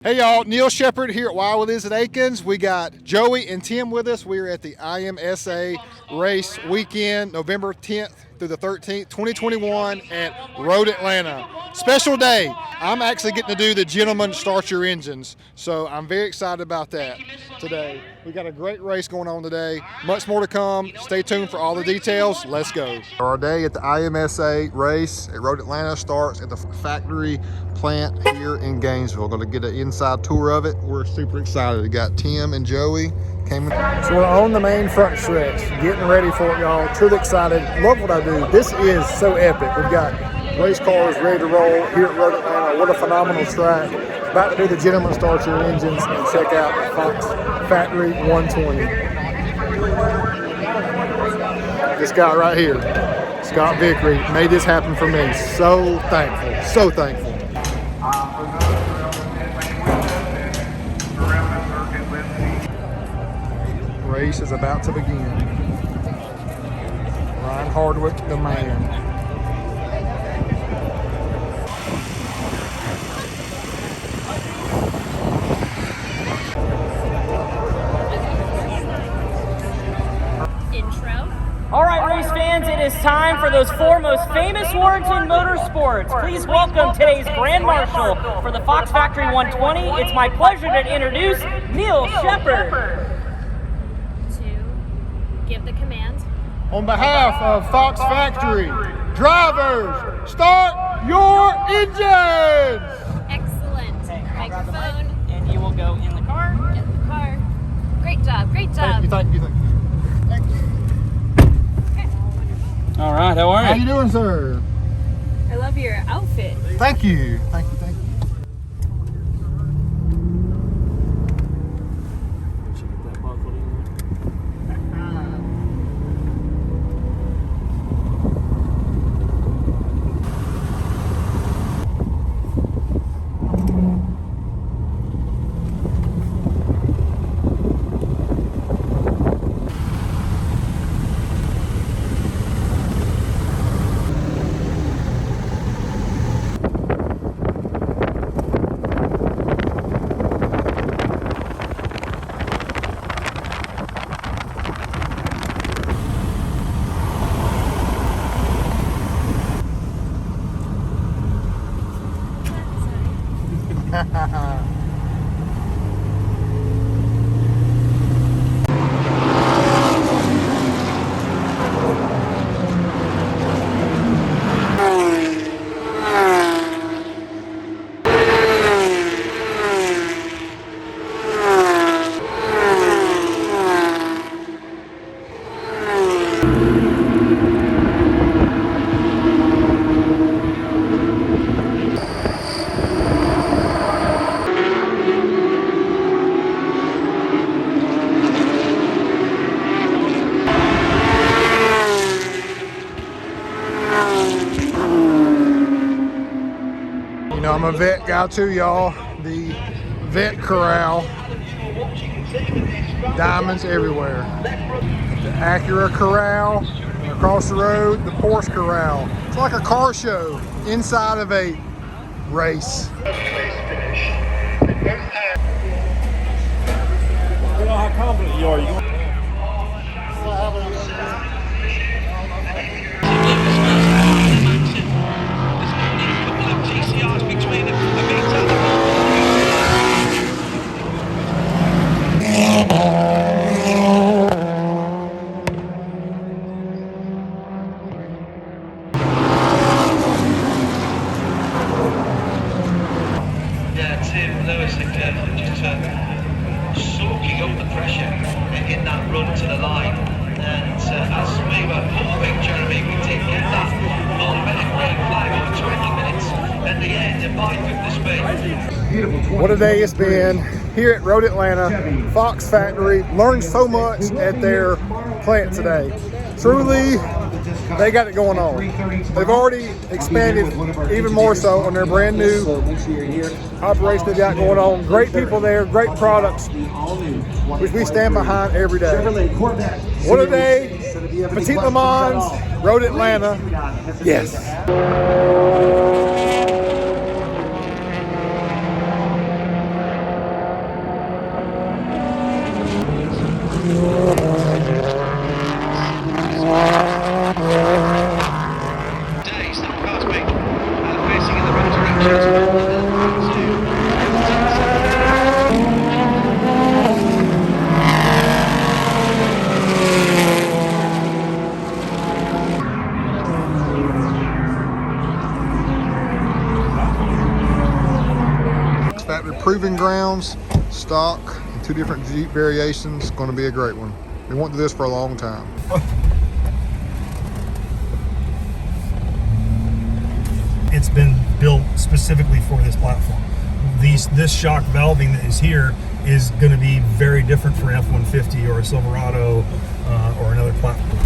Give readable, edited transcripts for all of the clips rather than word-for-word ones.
Hey y'all, Neal Nsheppard here at Willies at Akins. We got Joey and Tim with us. We are at the IMSA race weekend, November 10th through the 13th, 2021 at Road Atlanta. Special day. I'm actually getting to do the gentleman start your engines. So I'm very excited about that today. We got a great race going on today. Much more to come. Stay tuned for all the details. Let's go. Our day at the IMSA race at Road Atlanta starts at the factory plant here in Gainesville. Going to get an inside tour of it. We're super excited. We got Tim and Joey. So we're on the main front stretch, getting ready for it, y'all. Truly excited. Love what I do. This is so epic. We've got race cars ready to roll here at Road Atlanta. What a phenomenal track. About to do the gentleman start your engines and check out the Fox Factory 120. This guy right here, Scott Vickery, made this happen for me. So thankful. So thankful. Race is about to begin. Ryan Hardwick, the man. All right, race fans, it is time for those four most famous words in motorsports. Please welcome today's Grand Marshal for the Fox Factory 120. It's my pleasure to introduce Neal Nsheppard. Give the command. On behalf of Fox Factory, drivers, start your engines! Excellent. Microphone. And you will go in the car. Get the car. Great job, great job. Thank you. All right, how are you? How you doing, sir? I love your outfit. Thank you. You know, I'm a vet guy too, y'all. The vet corral. Diamonds everywhere. The Acura corral. And across the road, the Porsche corral. It's like a car show inside of a race. You know how confident you are. Tim Lewis just soaking up the pressure in that run to the line, and as we were hoping, Jeremy, we did get that motivated green flag over 20 minutes at the end and by fifth the speed. What a day it's been here at Road Atlanta, Fox Factory. Learned so much at their plant today. Truly, they got it going on. They've already expanded even more so on their brand new operation they got going on. Great people there, great products, which we stand behind every day. What a day. Petit Le Mans, Road Atlanta. Yes. Proving Grounds, stock, and 2 different Jeep variations. Going to be a great one. We want to do this for a long time. It's been built specifically for this platform. This shock valving that is here is going to be very different for an F-150 or a Silverado or another platform.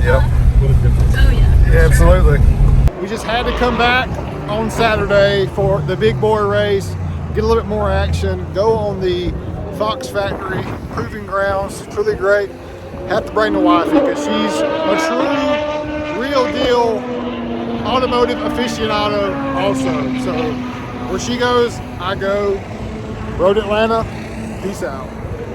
Oh yeah. Yeah, absolutely. We just had to come back on Saturday for the big boy race, get a little bit more action, go on the Fox Factory Proving Grounds. It's really great. Have to bring the wife because she's a true, real deal automotive aficionado also. So where she goes, I go. Road Atlanta, peace out.